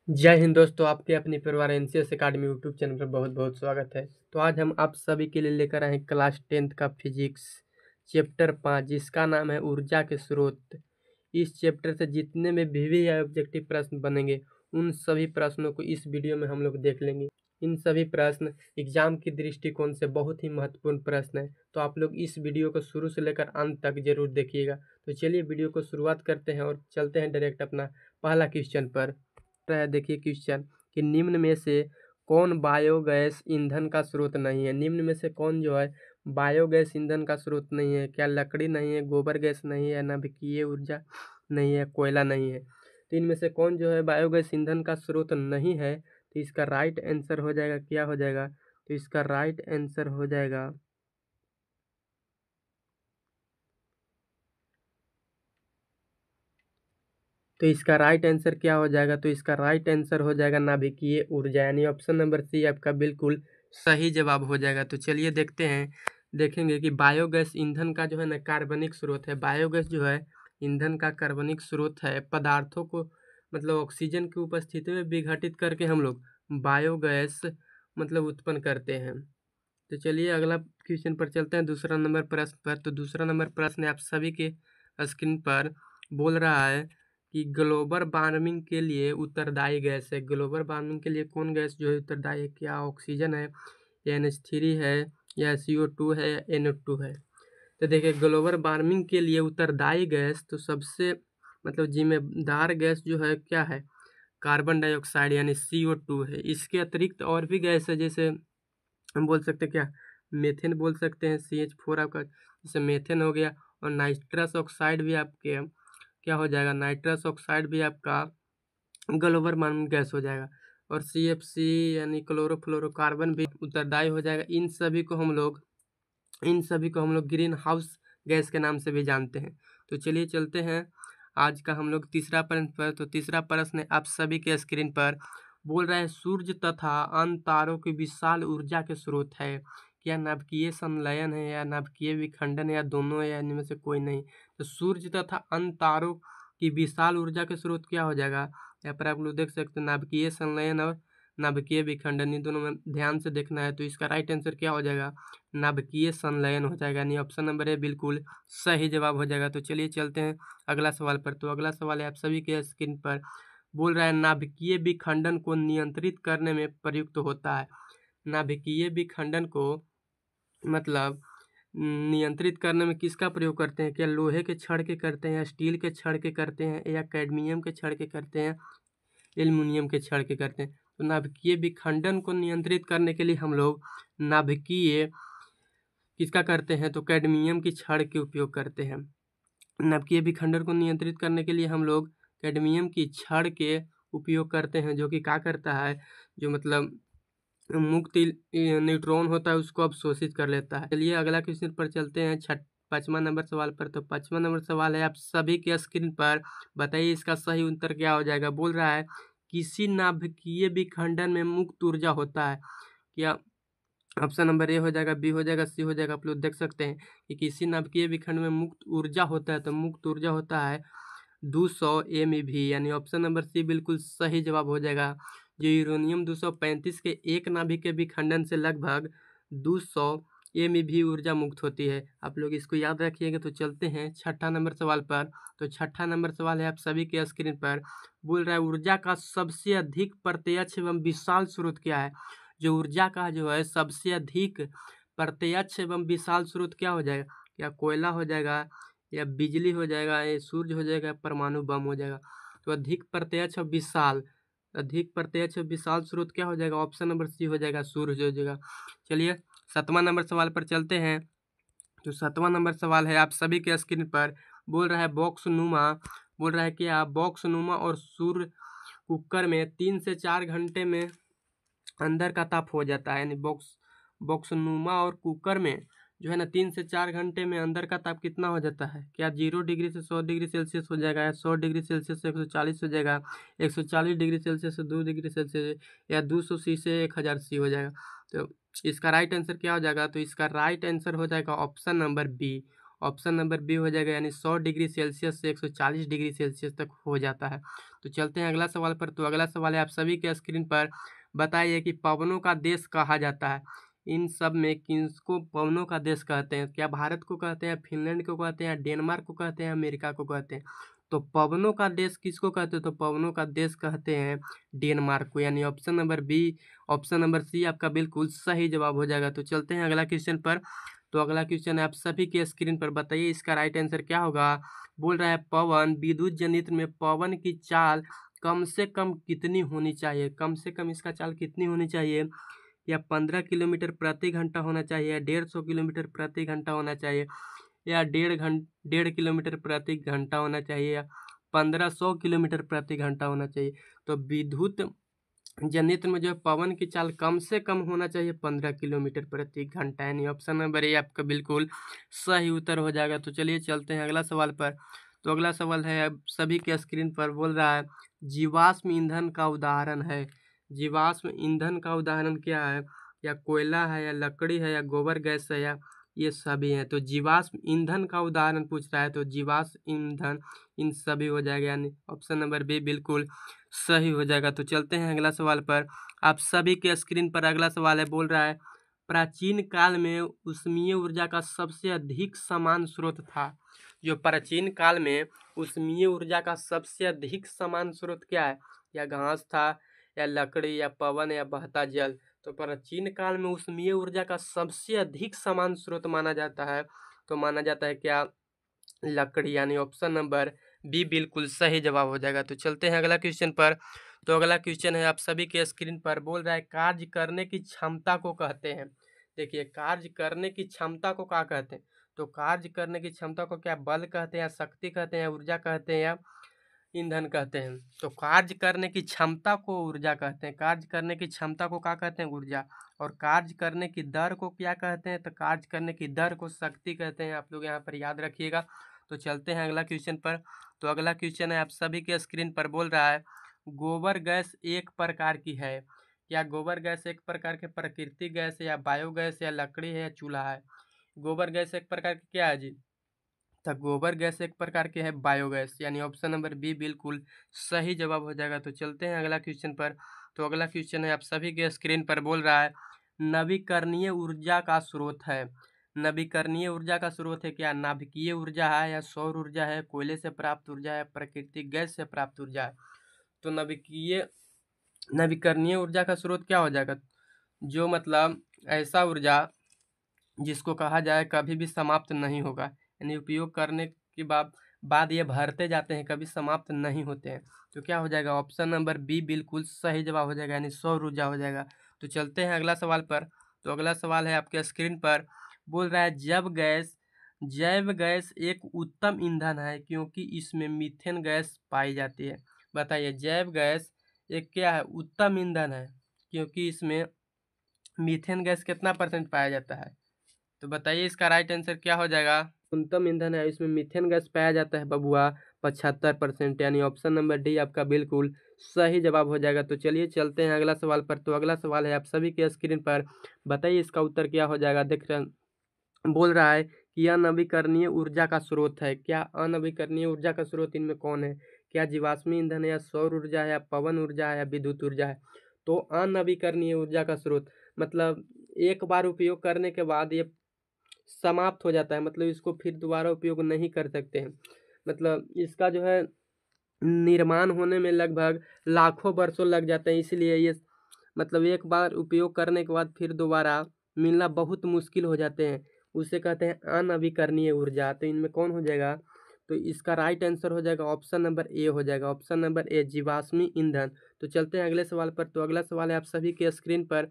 जय हिंद दोस्तों, आपके अपनी परिवार एनसीएस एकेडमी यूट्यूब चैनल पर बहुत बहुत स्वागत है। तो आज हम आप सभी के लिए लेकर आए हैं क्लास 10th का फिजिक्स चैप्टर 5, जिसका नाम है ऊर्जा के स्रोत। इस चैप्टर से जितने में भी ऑब्जेक्टिव प्रश्न बनेंगे, उन सभी प्रश्नों को इस वीडियो में हम लोग देख लेंगे। इन सभी प्रश्न एग्जाम की दृष्टिकोण से बहुत ही महत्वपूर्ण प्रश्न है, तो आप लोग इस वीडियो को शुरू से लेकर अंत तक जरूर देखिएगा। तो चलिए वीडियो को शुरुआत करते हैं और चलते हैं डायरेक्ट अपना पहला क्वेश्चन पर। है देखिए क्वेश्चन कि निम्न में से कौन बायोगैस ईंधन का स्रोत नहीं है। निम्न में से कौन जो है बायोगैस ईंधन का स्रोत नहीं है? क्या लकड़ी नहीं है, गोबर गैस नहीं है, नाभिकीय ऊर्जा नहीं है, कोयला नहीं है? तो इनमें से कौन जो है बायोगैस ईंधन का स्रोत नहीं है? तो इसका राइट आंसर हो जाएगा, क्या हो जाएगा? तो इसका राइट आंसर हो जाएगा, तो इसका राइट आंसर क्या हो जाएगा? तो इसका राइट आंसर हो जाएगा नाभिकीय ऊर्जा, यानी ऑप्शन नंबर सी आपका बिल्कुल सही जवाब हो जाएगा। तो चलिए देखते हैं, देखेंगे कि बायोगैस ईंधन का जो है ना कार्बनिक स्रोत है। बायोगैस जो है ईंधन का कार्बनिक स्रोत है। पदार्थों को मतलब ऑक्सीजन की उपस्थिति में विघटित करके हम लोग बायोगैस मतलब उत्पन्न करते हैं। तो चलिए अगला क्वेश्चन पर चलते हैं, दूसरा नंबर प्रश्न पर। तो दूसरा नंबर प्रश्न आप सभी के स्क्रीन पर बोल रहा है कि ग्लोबल वार्मिंग के लिए उत्तरदायी गैस है। ग्लोबल वार्मिंग के लिए कौन गैस जो है उत्तरदायी है? क्या ऑक्सीजन है, या NH3 है, या CO2 है, या NO2 है? तो देखिए ग्लोबल वार्मिंग के लिए उत्तरदायी गैस तो सबसे मतलब जिम्मेदार गैस जो है क्या है? कार्बन डाइऑक्साइड यानी CO2 है। इसके अतिरिक्त और भी गैस है, जैसे हम बोल सकते हैं क्या, मेथेन बोल सकते हैं, CH4 आपका जैसे मेथेन हो गया। और नाइट्रस ऑक्साइड भी आपके क्या हो जाएगा? नाइट्रस ऑक्साइड भी आपका ग्लोबल वार्मिंग गैस हो जाएगा। और CFC यानी क्लोरोफ्लोरोकार्बन भी उत्तरदायी हो जाएगा। इन सभी को हम लोग ग्रीन हाउस गैस के नाम से भी जानते हैं। तो चलिए चलते हैं आज का हम लोग तीसरा प्रश्न पर। तो तीसरा प्रश्न आप सभी के स्क्रीन पर बोल रहे हैं, सूर्य तथा अन्य तारों की विशाल ऊर्जा के स्रोत है। क्या नाभिकीय संलयन है, या नाभिकीय विखंडन है, या दोनों है, या इनमें से कोई नहीं? तो सूर्य तथा अन्य तारों की विशाल ऊर्जा के स्रोत क्या हो जाएगा? यहाँ पर आप लोग देख सकते हैं नाभिकीय संलयन और नाभिकीय विखंडन, इन दोनों में ध्यान से देखना है। तो इसका राइट आंसर क्या हो जाएगा? नाभिकीय संलयन हो जाएगा, यानी ऑप्शन नंबर ए बिल्कुल सही जवाब हो जाएगा। तो चलिए चलते हैं अगला सवाल पर। तो अगला सवाल है आप सभी के स्क्रीन पर बोल रहा है, नाभिकीय विखंडन को नियंत्रित करने में प्रयुक्त होता है। नाभिकीय विखंडन को मतलब नियंत्रित करने में किसका प्रयोग करते हैं? क्या लोहे के छड़ के करते हैं, या स्टील के छड़ के करते हैं, या कैडमियम के छड़ के करते हैं, एल्युमिनियम के छड़ के करते हैं? तो नाभिकीय विखंडन को नियंत्रित करने के लिए हम लोग नाभिकीय किसका करते हैं? तो कैडमियम की छड़ के उपयोग करते हैं। नाभिकीय विखंडन को नियंत्रित करने के लिए हम लोग कैडमियम की छड़ के उपयोग करते हैं, जो कि क्या करता है, जो मतलब मुक्त न्यूट्रॉन होता है उसको अवशोषित कर लेता है। चलिए अगला क्वेश्चन पर चलते हैं, पाँचवा नंबर सवाल पर। तो पाँचवा नंबर सवाल है आप सभी के स्क्रीन पर, बताइए इसका सही उत्तर क्या हो जाएगा? बोल रहा है किसी नाभिकीय विखंडन में मुक्त ऊर्जा होता है। क्या ऑप्शन नंबर ए हो जाएगा, बी हो जाएगा, सी हो जाएगा? आप लोग देख सकते हैं कि किसी नाभिकीय विखंड में मुक्त ऊर्जा होता है, तो मुक्त ऊर्जा होता है 200 MeV, यानी ऑप्शन नंबर सी बिल्कुल सही जवाब हो जाएगा। जो यूरेनियम 235 के एक नाभिकीय विखंडन से लगभग 200 MeV ऊर्जा मुक्त होती है। आप लोग इसको याद रखिएगा। तो चलते हैं छठा नंबर सवाल पर। तो छठा नंबर सवाल है आप सभी के स्क्रीन पर, बोल रहा है ऊर्जा का सबसे अधिक प्रत्यक्ष एवं विशाल स्रोत क्या है? जो ऊर्जा का जो है सबसे अधिक प्रत्यक्ष एवं विशाल स्रोत क्या हो जाएगा? क्या कोयला हो जाएगा, या बिजली हो जाएगा, या सूर्य हो जाएगा, परमाणु बम हो जाएगा? तो अधिक प्रत्यक्ष और विशाल स्रोत क्या हो जाएगा? ऑप्शन नंबर सी हो जाएगा, सूर्य हो जाएगा। चलिए सातवां नंबर सवाल पर चलते हैं। तो सातवां नंबर सवाल है आप सभी के स्क्रीन पर, बोल रहा है बोल रहा है कि आप बॉक्स नुमा और सूर्य कुकर में 3 से 4 घंटे में अंदर का ताप हो जाता है। यानी बॉक्स नुमा और कुकर में जो है ना 3 से 4 घंटे में अंदर का ताप कितना हो जाता है? क्या 0 डिग्री से 100 डिग्री सेल्सियस हो जाएगा, या 100 डिग्री सेल्सियस से 140 हो जाएगा, 140 डिग्री सेल्सियस से 2 डिग्री सेल्सियस, या 200 C से 1000 C हो जाएगा? तो इसका राइट आंसर क्या हो जाएगा? तो इसका राइट आंसर हो जाएगा option number B, option number B हो जाएगा, यानी 100 डिग्री सेल्सियस से 140 डिग्री सेल्सियस तक हो जाता है। तो चलते हैं अगला सवाल पर। तो अगला सवाल है आप सभी के स्क्रीन पर, बताइए कि पवनों का देश कहा जाता है। इन सब में किसको पवनों का देश कहते हैं? क्या भारत को कहते हैं, फिनलैंड को कहते हैं, डेनमार्क को कहते हैं, अमेरिका को कहते हैं? तो पवनों का देश किसको कहते हैं? तो पवनों का देश कहते हैं डेनमार्क को, यानी option number B, option number C आपका बिल्कुल सही जवाब हो जाएगा। तो चलते हैं अगला क्वेश्चन पर। तो अगला क्वेश्चन है आप सभी के स्क्रीन पर, बताइए इसका राइट आंसर क्या होगा। बोल रहा है पवन विद्युत जनित्र में पवन की चाल कम से कम कितनी होनी चाहिए? कम से कम इसका चाल कितनी होनी चाहिए? या 15 किलोमीटर प्रति घंटा होना चाहिए, या 150 किलोमीटर प्रति घंटा होना चाहिए, या 1.5 किलोमीटर प्रति घंटा होना चाहिए, या 1500 किलोमीटर प्रति घंटा होना चाहिए? तो विद्युत जनित्र में जो है पवन की चाल कम से कम होना चाहिए 15 किलोमीटर प्रति घंटा, यानी ऑप्शन नंबर ए आपका बिल्कुल सही उत्तर हो जाएगा। तो चलिए चलते हैं अगला सवाल पर। तो अगला सवाल है अब सभी के स्क्रीन पर, बोल रहा है जीवाश्म ईंधन का उदाहरण है। जीवाश्म ईंधन का उदाहरण क्या है? या कोयला है, या लकड़ी है, या गोबर गैस है, या ये सभी हैं? तो जीवाश्म ईंधन का उदाहरण पूछ रहा है, तो जीवाश्म ईंधन इन सभी हो जाएगा, यानी ऑप्शन नंबर बी बिल्कुल सही हो जाएगा। तो चलते हैं अगला सवाल पर। आप सभी के स्क्रीन पर अगला सवाल है, बोल रहा है प्राचीन काल में ऊष्मीय ऊर्जा का सबसे अधिक समान स्रोत था। जो प्राचीन काल में ऊष्मीय ऊर्जा का सबसे अधिक समान स्रोत क्या है? या घास था, या लकड़ी, या पवन, या बहता जल? तो प्राचीन काल में ऊष्मीय ऊर्जा का सबसे अधिक समान स्रोत माना जाता है, तो माना जाता है क्या? लकड़ी, यानी ऑप्शन नंबर बी बिल्कुल सही जवाब हो जाएगा। तो चलते हैं अगला क्वेश्चन पर। तो अगला क्वेश्चन है आप सभी के स्क्रीन पर, बोल रहा है कार्य करने की क्षमता को कहते हैं। देखिए कार्य करने की क्षमता को क्या कहते हैं? तो कार्य करने की क्षमता को क्या बल कहते हैं, या शक्ति कहते हैं, या ऊर्जा कहते हैं, या ईंधन कहते हैं? तो कार्य करने की क्षमता को ऊर्जा कहते हैं। कार्य करने की क्षमता को क्या कहते हैं? ऊर्जा। और कार्य करने की दर को क्या कहते हैं? तो कार्य करने की दर को शक्ति कहते हैं। आप लोग यहाँ पर याद रखिएगा। तो चलते हैं अगला क्वेश्चन पर। तो अगला क्वेश्चन है आप सभी के स्क्रीन पर, बोल रहा है गोबर गैस एक प्रकार की है। क्या गोबर गैस एक प्रकार के प्राकृतिक गैस है, या बायोगैस, या लकड़ी है, या चूल्हा है? गोबर गैस एक प्रकार की क्या है जी? तो गोबर गैस एक प्रकार की है बायोगैस, यानी ऑप्शन नंबर बी बिल्कुल सही जवाब हो जाएगा। तो चलते हैं अगला क्वेश्चन पर। तो अगला क्वेश्चन है आप सभी के स्क्रीन पर, बोल रहा है नवीकरणीय ऊर्जा का स्रोत है। नवीकरणीय ऊर्जा का स्रोत है क्या? नाभिकीय ऊर्जा है, या सौर ऊर्जा है, कोयले से प्राप्त ऊर्जा है, प्राकृतिक गैस से प्राप्त ऊर्जा है? तो नवीकरणीय ऊर्जा का स्रोत क्या हो जाएगा? जो मतलब ऐसा ऊर्जा जिसको कहा जाए कभी भी समाप्त नहीं होगा, यानी उपयोग करने के बाद ये भरते जाते हैं, कभी समाप्त नहीं होते हैं। तो क्या हो जाएगा? ऑप्शन नंबर बी बिल्कुल सही जवाब हो जाएगा, यानी सौर ऊर्जा हो जाएगा। तो चलते हैं अगला सवाल पर। तो अगला सवाल है आपके स्क्रीन पर, बोल रहा है जैव गैस एक उत्तम ईंधन है क्योंकि इसमें मीथेन गैस पाई जाती है। बताइए जैव गैस एक क्या है? उत्तम ईंधन है क्योंकि इसमें मीथेन गैस कितना परसेंट पाया जाता है? तो बताइए इसका राइट आंसर क्या हो जाएगा? न्यूनतम ईंधन है, इसमें मीथेन गैस पाया जाता है बबुआ 75%, यानी ऑप्शन नंबर डी आपका बिल्कुल सही जवाब हो जाएगा। तो चलिए चलते हैं अगला सवाल पर। तो अगला सवाल है आप सभी के स्क्रीन पर, बताइए इसका उत्तर क्या हो जाएगा। देख रहे बोल रहा है कि अनवीकरणीय ऊर्जा का स्रोत है। क्या अनवीकरणीय ऊर्जा का स्रोत इनमें कौन है? क्या जीवाश्मी ईंधन है, या सौर ऊर्जा है, या पवन ऊर्जा है, या विद्युत ऊर्जा है? तो अनवीकरणीय ऊर्जा का स्रोत मतलब एक बार उपयोग करने के बाद ये समाप्त हो जाता है, मतलब इसको फिर दोबारा उपयोग नहीं कर सकते हैं। मतलब इसका जो है निर्माण होने में लगभग लाखों वर्षों लग जाते हैं, इसलिए ये मतलब एक बार उपयोग करने के बाद फिर दोबारा मिलना बहुत मुश्किल हो जाते हैं। उसे कहते हैं अनवीकरणीय ऊर्जा। तो इनमें कौन हो जाएगा? तो इसका राइट आंसर हो जाएगा ऑप्शन नंबर ए हो जाएगा। ऑप्शन नंबर ए जीवाश्मी ईंधन। तो चलते हैं अगले सवाल पर। तो अगला सवाल है आप सभी के स्क्रीन पर,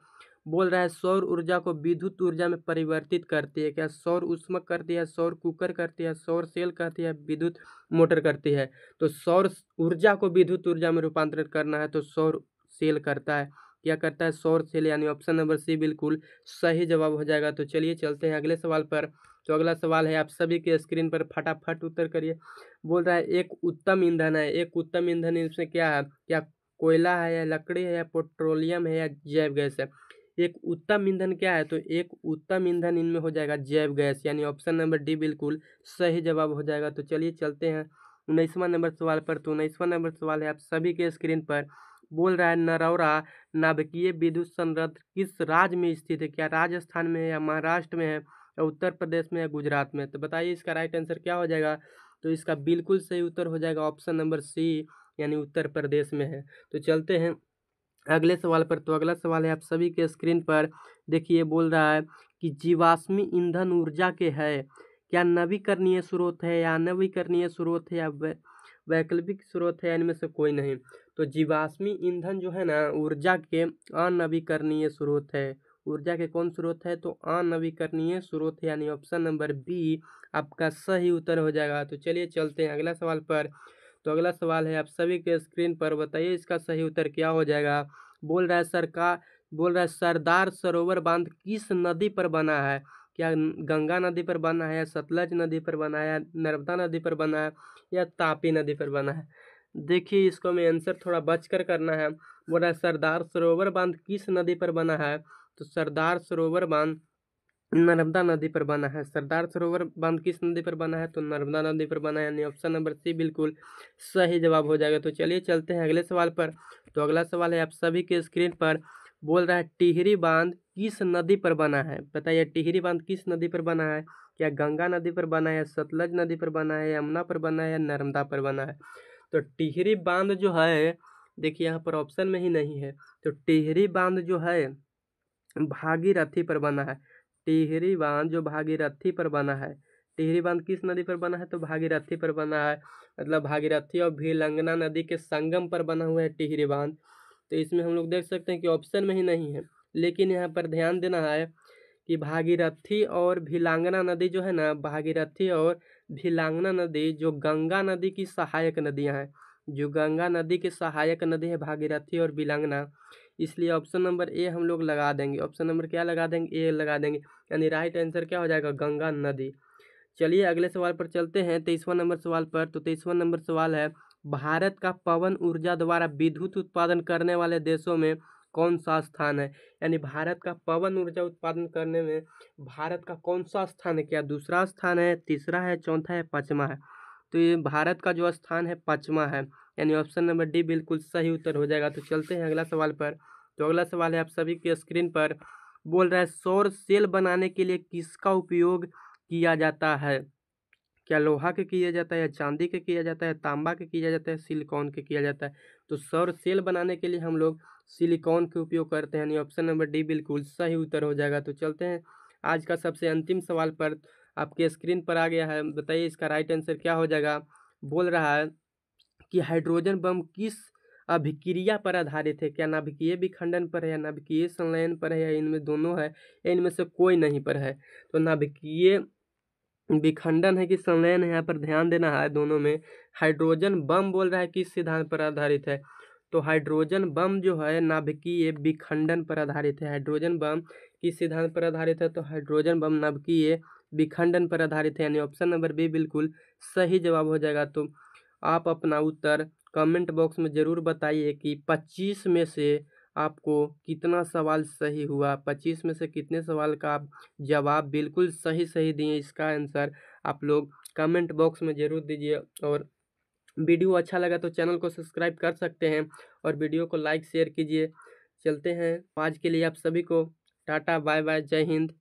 बोल रहा है सौर ऊर्जा को विद्युत ऊर्जा में परिवर्तित करती है। क्या सौर ऊष्मक करती है, सौर कुकर करती है, सौर सेल करती है, विद्युत मोटर करती है? तो सौर ऊर्जा को विद्युत ऊर्जा में रूपांतरित करना है तो सौर सेल करता है। क्या करता है? सौर सेल, यानी ऑप्शन नंबर सी बिल्कुल सही जवाब हो जाएगा। तो चलिए चलते हैं अगले सवाल पर। तो अगला सवाल है आप सभी के स्क्रीन पर, फटाफट उत्तर करिए। बोल रहा है एक उत्तम ईंधन है। एक उत्तम ईंधन इसमें क्या है? क्या कोयला है, या लकड़ी है, या पेट्रोलियम है, या जैव गैस है? एक उत्तम ईंधन क्या है, तो एक उत्तम ईंधन इनमें हो जाएगा जैव गैस, यानी ऑप्शन नंबर डी बिल्कुल सही जवाब हो जाएगा। तो चलिए चलते हैं 19वां नंबर सवाल पर। तो 19वां नंबर सवाल है आप सभी के स्क्रीन पर, बोल रहा है नरौरा नाभिकीय विद्युत संयंत्र किस राज्य में स्थित है? क्या राजस्थान में है या महाराष्ट्र में है या उत्तर प्रदेश में या गुजरात में? तो बताइए इसका राइट आंसर क्या हो जाएगा। तो इसका बिल्कुल सही उत्तर हो जाएगा ऑप्शन नंबर सी, यानी उत्तर प्रदेश में है। तो चलते हैं अगले सवाल पर। तो अगला सवाल है आप सभी के स्क्रीन पर, देखिए बोल रहा है कि जीवाश्मी ईंधन ऊर्जा के है, क्या नवीकरणीय स्रोत है या अनवीकरणीय स्रोत है या वैकल्पिक स्रोत है, इनमें से कोई नहीं। तो जीवाश्मी ईंधन जो है ना ऊर्जा के अनवीकरणीय स्रोत है। ऊर्जा के कौन स्रोत है, तो अनवीकरणीय स्रोत है, यानी ऑप्शन नंबर बी आपका सही उत्तर हो जाएगा। तो चलिए चलते हैं अगला सवाल पर। तो अगला सवाल है आप सभी के स्क्रीन पर, बताइए इसका सही उत्तर क्या हो जाएगा। बोल रहा है सरदार सरोवर बांध किस नदी पर बना है? क्या गंगा नदी पर बना है या सतलज नदी पर बना है या नर्मदा नदी पर बना है या तापी नदी पर बना है? देखिए इसको मैं आंसर थोड़ा बचकर करना है। बोल रहा है सरदार सरोवर बांध किस नदी पर बना है, तो सरदार सरोवर बांध नर्मदा नदी पर बना है। सरदार सरोवर बांध किस नदी पर बना है, तो नर्मदा नदी पर बना है, यानी ऑप्शन नंबर सी बिल्कुल सही जवाब हो जाएगा। तो चलिए चलते हैं अगले सवाल पर। तो अगला सवाल है आप सभी के स्क्रीन पर, बोल रहा है टिहरी बांध किस नदी पर बना है? बताइए टिहरी बांध किस नदी पर बना है? क्या गंगा नदी पर बना है, सतलज नदी पर बना है, यमुना पर बना है या नर्मदा पर बना है? तो टिहरी बांध जो है, देखिए यहाँ पर ऑप्शन में ही नहीं है। तो टिहरी बांध जो है भागीरथी पर बना है। टिहरी बांध जो भागीरथी पर बना है, टिहरी बांध किस नदी पर बना है, तो भागीरथी पर बना है। मतलब भागीरथी और भीलंगना नदी के संगम पर बना हुआ है टिहरी बांध। तो इसमें हम लोग देख सकते हैं कि ऑप्शन में ही नहीं है, लेकिन यहाँ पर ध्यान देना है कि भागीरथी और भीलांगना नदी जो है ना, भागीरथी और भीलांगना नदी जो गंगा नदी की सहायक नदियाँ हैं, जो गंगा नदी की सहायक नदी है भागीरथी और भीलांगना, इसलिए ऑप्शन नंबर ए हम लोग लगा देंगे। ऑप्शन नंबर क्या लगा देंगे, ए लगा देंगे, यानी राइट आंसर क्या हो जाएगा, गंगा नदी। चलिए अगले सवाल पर चलते हैं 23वां नंबर सवाल पर। तो 23वां नंबर सवाल है, भारत का पवन ऊर्जा द्वारा विद्युत उत्पादन करने वाले देशों में कौन सा स्थान है? यानी भारत का पवन ऊर्जा उत्पादन करने में भारत का कौन सा स्थान है? क्या दूसरा स्थान है, तीसरा है, चौथा है, पाँचवा है? तो ये भारत का जो स्थान है पाँचवा है, यानी ऑप्शन नंबर डी बिल्कुल सही उत्तर हो जाएगा। तो चलते हैं अगला सवाल पर। तो अगला सवाल है आप सभी के स्क्रीन पर, बोल रहा है सौर सेल बनाने के लिए किसका उपयोग किया जाता है? क्या लोहा के किया जाता है या चांदी के किया जाता है, तांबा के किया जाता है, सिलिकॉन के किया जाता है? तो सौर सेल बनाने के लिए हम लोग सिलिकॉन के उपयोग करते हैं, यानी ऑप्शन नंबर डी बिल्कुल सही उत्तर हो जाएगा। तो चलते हैं आज का सबसे अंतिम सवाल पर, आपके स्क्रीन पर आ गया है, बताइए इसका राइट आंसर क्या हो जाएगा। बोल रहा है कि हाइड्रोजन बम किस अभिक्रिया पर आधारित है? क्या नाभिकीय विखंडन पर है या नाभिकीय संलयन पर है या इनमें दोनों है या इनमें से कोई नहीं पर है? तो नाभिकीय विखंडन है कि संलयन है, यहाँ पर ध्यान देना है दोनों में। हाइड्रोजन बम बोल रहा है किस सिद्धांत पर आधारित है? तो हाइड्रोजन बम जो है नाभिकीय विखंडन पर आधारित है। हाइड्रोजन बम किस सिद्धांत पर आधारित है? तो हाइड्रोजन बम नाभिकीय विखंडन पर आधारित है, यानी ऑप्शन नंबर बी बिल्कुल सही जवाब हो जाएगा। तो आप अपना उत्तर कमेंट बॉक्स में ज़रूर बताइए कि 25 में से आपको कितना सवाल सही हुआ, 25 में से कितने सवाल का आप जवाब बिल्कुल सही सही दिए। इसका आंसर आप लोग कमेंट बॉक्स में ज़रूर दीजिए, और वीडियो अच्छा लगा तो चैनल को सब्सक्राइब कर सकते हैं और वीडियो को लाइक शेयर कीजिए। चलते हैं आज के लिए आप सभी को टाटा बाय बाय, जय हिंद।